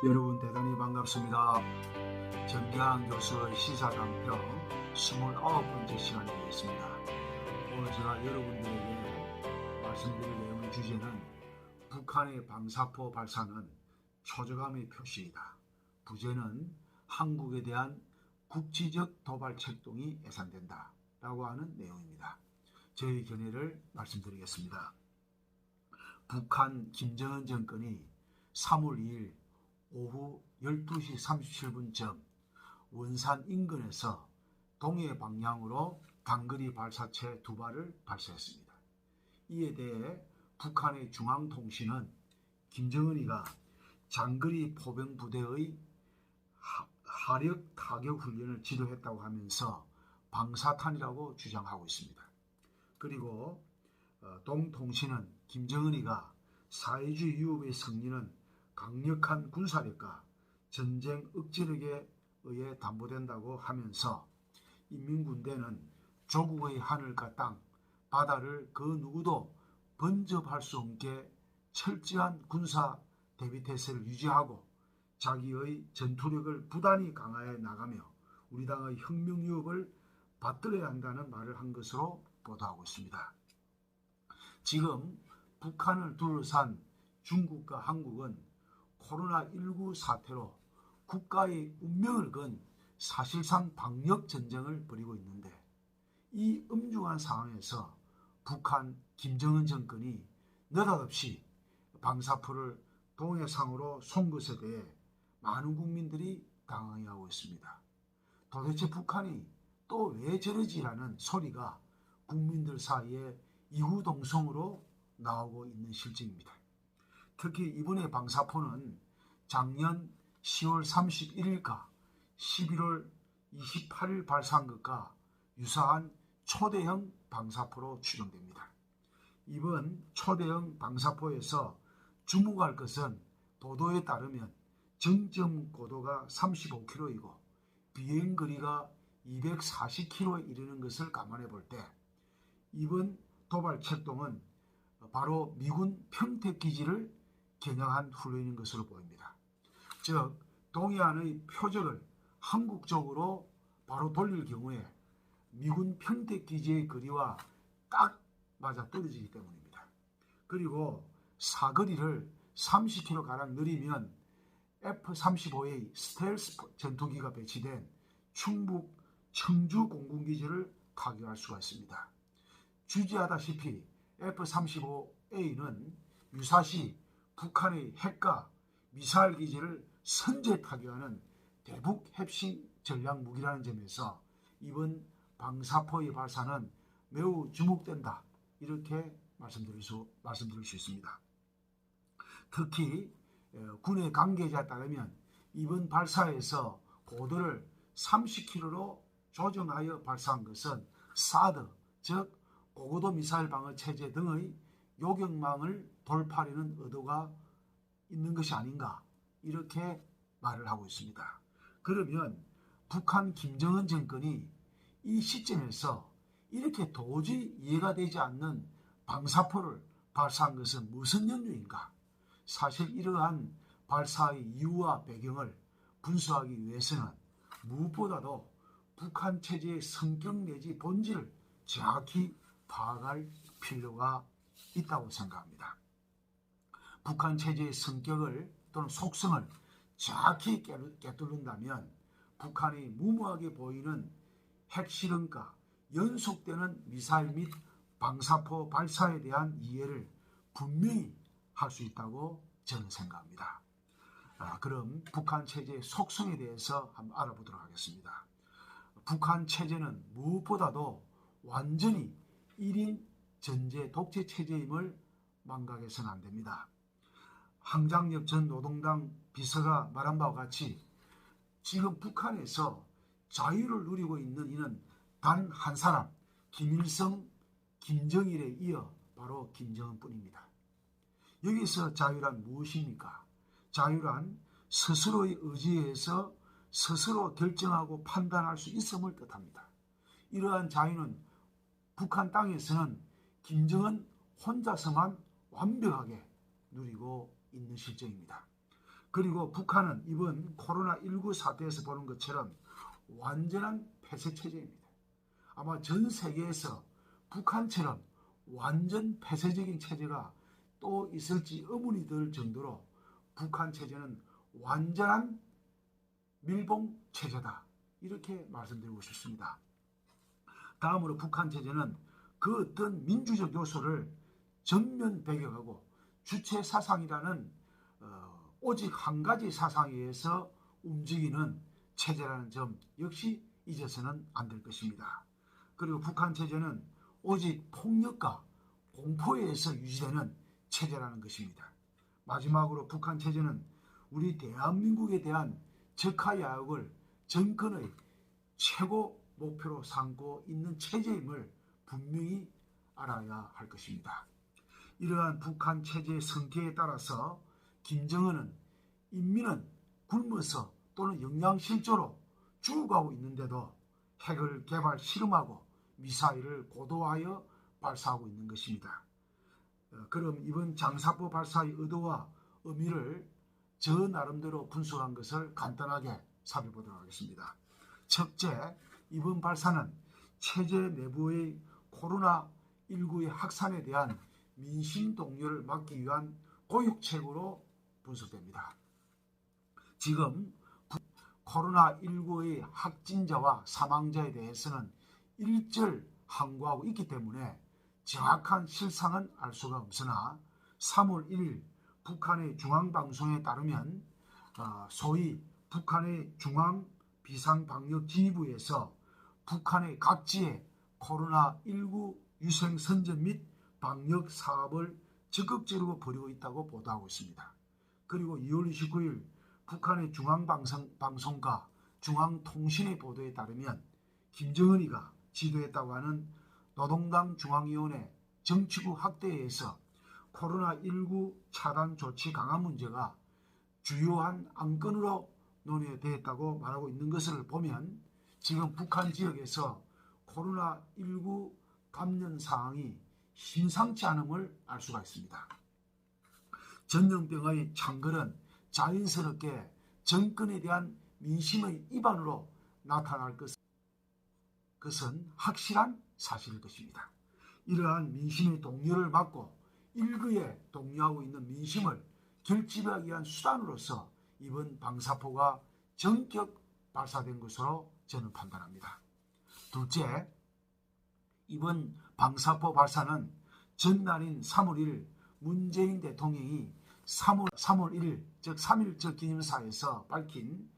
여러분 대단히 반갑습니다. 정기환 교수의 시사강평 29번째 시간이 되겠습니다. 오늘 제가 여러분들에게 말씀드릴 내용의 주제는 북한의 방사포 발사는 초조감의 표시이다. 부제는 한국에 대한 국지적 도발 책동이 예상된다 라고 하는 내용입니다. 저의 견해를 말씀드리겠습니다. 북한 김정은 정권이 3월 2일 오후 12시 37분쯤 원산 인근에서 동해 방향으로 단거리 발사체 2발을 발사했습니다. 이에 대해 북한의 중앙통신은 김정은이가 장거리 포병 부대의 하력 타격 훈련을 지도했다고 하면서 방사탄이라고 주장하고 있습니다. 그리고 동통신은 김정은이가 사회주의 유업의 승리는 강력한 군사력과 전쟁 억제력에 의해 담보된다고 하면서 인민군대는 조국의 하늘과 땅, 바다를 그 누구도 번접할 수 없게 철저한 군사 대비태세를 유지하고 자기의 전투력을 부단히 강화해 나가며 우리 당의 혁명 유업을 받들어야 한다는 말을 한 것으로 보도하고 있습니다. 지금 북한을 둘러싼 중국과 한국은 코로나19 사태로 국가의 운명을 건 사실상 방역 전쟁을 벌이고 있는데 이 엄중한 상황에서 북한 김정은 정권이 느닷없이 방사포를 동해상으로 쏜 것에 대해 많은 국민들이 당황해하고 있습니다. 도대체 북한이 또 왜 저러지라는 소리가 국민들 사이에 이구동성으로 나오고 있는 실정입니다. 특히 이번의 방사포는 작년 10월 31일과 11월 28일 발사한 것과 유사한 초대형 방사포로 추정됩니다. 이번 초대형 방사포에서 주목할 것은 보도에 따르면 정점 고도가 35km이고 비행거리가 240km에 이르는 것을 감안해 볼 때 이번 도발 책동은 바로 미군 평택기지를 겨냥한 훈련인 것으로 보입니다. 즉 동해안의 표적을 한국 쪽으로 바로 돌릴 경우에 미군 평택기지의 거리와 딱 맞아 떨어지기 때문입니다. 그리고 사거리를 30km가량 느리면 F-35A 스텔스 전투기가 배치된 충북 청주 공군기지를 타격할 수가 있습니다. 주지하다시피 F-35A는 유사시 북한의 핵과 미사일 기지를 선제 타격하는 대북 핵심 전략 무기라는 점에서 이번 방사포의 발사는 매우 주목된다. 이렇게 말씀드릴 수 있습니다. 특히 군의 관계자에 따르면 이번 발사에서 고도를 30km로 조정하여 발사한 것은 사드, 즉 고고도 미사일 방어 체제 등의 요격망을 돌파하려는 의도가 있는 것이 아닌가 이렇게 말을 하고 있습니다. 그러면 북한 김정은 정권이 이 시점에서 이렇게 도저히 이해가 되지 않는 방사포를 발사한 것은 무슨 연유인가? 사실 이러한 발사의 이유와 배경을 분석하기 위해서는 무엇보다도 북한 체제의 성격 내지 본질을 정확히 파악할 필요가 있다고 생각합니다. 북한 체제의 성격을 또는 속성을 정확히 깨뚫는다면 북한이 무모하게 보이는 핵실험과 연속되는 미사일 및 방사포 발사에 대한 이해를 분명히 할 수 있다고 저는 생각합니다. 그럼 북한 체제의 속성에 대해서 한번 알아보도록 하겠습니다. 북한 체제는 무엇보다도 완전히 1인 전제 독재 체제임을 망각해서는 안 됩니다. 황장엽 전 노동당 비서가 말한 바와 같이 지금 북한에서 자유를 누리고 있는 이는 단 한 사람, 김일성, 김정일에 이어 바로 김정은뿐입니다. 여기서 자유란 무엇입니까? 자유란 스스로의 의지에 의해서 스스로 결정하고 판단할 수 있음을 뜻합니다. 이러한 자유는 북한 땅에서는 김정은 혼자서만 완벽하게 누리고 있는 실정입니다. 그리고 북한은 이번 코로나19 사태에서 보는 것처럼 완전한 폐쇄 체제입니다. 아마 전 세계에서 북한처럼 완전 폐쇄적인 체제가 또 있을지 의문이 들 정도로 북한 체제는 완전한 밀봉 체제다. 이렇게 말씀드리고 싶습니다. 다음으로 북한 체제는 그 어떤 민주적 요소를 전면 배격하고 주체 사상이라는 오직 한 가지 사상에 의해서 움직이는 체제라는 점 역시 잊어서는 안 될 것입니다. 그리고 북한 체제는 오직 폭력과 공포에 의해서 유지되는 체제라는 것입니다. 마지막으로 북한 체제는 우리 대한민국에 대한 적하야욕을 정권의 최고 목표로 삼고 있는 체제임을 분명히 알아야 할 것입니다. 이러한 북한 체제의 성격에 따라서 김정은은 인민은 굶어서 또는 영양실조로 죽어가고 있는데도 핵을 개발 실험하고 미사일을 고도화하여 발사하고 있는 것입니다. 그럼 이번 장사포 발사의 의도와 의미를 저 나름대로 분석한 것을 간단하게 살펴보도록 하겠습니다. 첫째, 이번 발사는 체제 내부의 코로나19의 확산에 대한 민심 동요를 막기 위한 고육책으로 분석됩니다. 지금 코로나19의 확진자와 사망자에 대해서는 일절 항고하고 있기 때문에 정확한 실상은 알 수가 없으나 3월 1일 북한의 중앙방송에 따르면 소위 북한의 중앙비상방역지휘부에서 북한의 각지의 코로나19 유생선전 및 방역 사업을 적극적으로 벌이고 있다고 보도하고 있습니다. 그리고 2월 29일 북한의 중앙방송과 중앙통신의 보도에 따르면 김정은이가 지도했다고 하는 노동당 중앙위원회 정치구 확대에 의해서 코로나19 차단 조치 강화 문제가 주요한 안건으로 논의되었다고 말하고 있는 것을 보면 지금 북한 지역에서 코로나19 감염 사항이 심상치 않음을 알 수가 있습니다. 전염병의 창궐은 자연스럽게 정권에 대한 민심의 이반으로 나타날 것은 확실한 사실일 것입니다. 이러한 민심의 동요를 막고 일거에 동요하고 있는 민심을 결집하기 위한 수단으로서 이번 방사포가 전격 발사된 것으로 저는 판단합니다. 둘째, 이번 방사포 발사는 전날인 3월 1일 문재인 대통령이 3월 1일 즉 3.1절 기념사에서 밝힌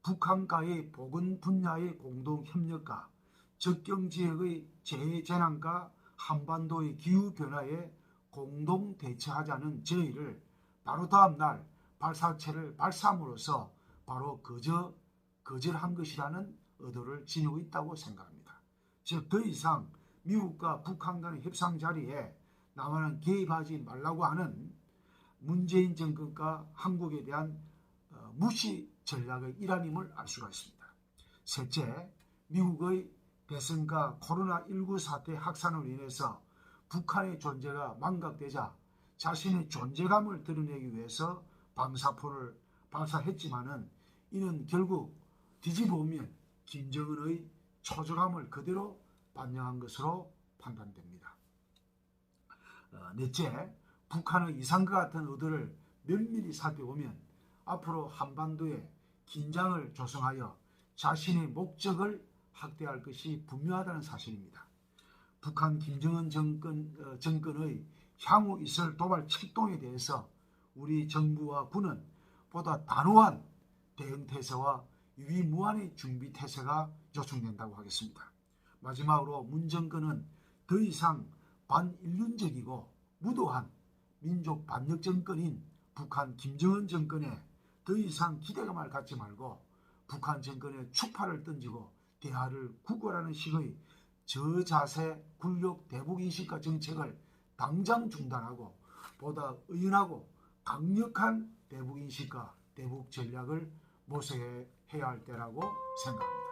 북한과의 보건 분야의 공동협력과 접경지역의 재해재난과 한반도의 기후변화에 공동 대처하자는 제의를 바로 다음날 발사체를 발사함으로써 바로 거절한 것이라는 의도를 지니고 있다고 생각합니다. 즉 더 이상 미국과 북한 간의 협상 자리에 남한은 개입하지 말라고 하는 문재인 정권과 한국에 대한 무시 전략의 일환임을 알 수가 있습니다. 셋째, 미국의 대선과 코로나19 사태 확산으로 인해서 북한의 존재가 망각되자 자신의 존재감을 드러내기 위해서 방사포를 발사했지만은 이는 결국 뒤집어 보면 김정은의 초조함을 그대로 반영한 것으로 판단됩니다. 넷째, 북한의 이상과 같은 의도를 면밀히 살펴보면 앞으로 한반도에 긴장을 조성하여 자신의 목적을 확대할 것이 분명하다는 사실입니다. 북한 김정은 정권의 향후 있을 도발 책동에 대해서 우리 정부와 군은 보다 단호한 대응태세와 유의무한의 준비태세가 요청된다고 하겠습니다. 마지막으로 문 정권은 더 이상 반인륜적이고 무도한 민족 반역 정권인 북한 김정은 정권에 더 이상 기대감을 갖지 말고 북한 정권에 추파를 던지고 대화를 구걸하는 식의 저자세 굴욕 대북인식과 정책을 당장 중단하고 보다 의연하고 강력한 대북인식과 대북 전략을 모색해야 할 때라고 생각합니다.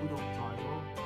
구독, 좋아요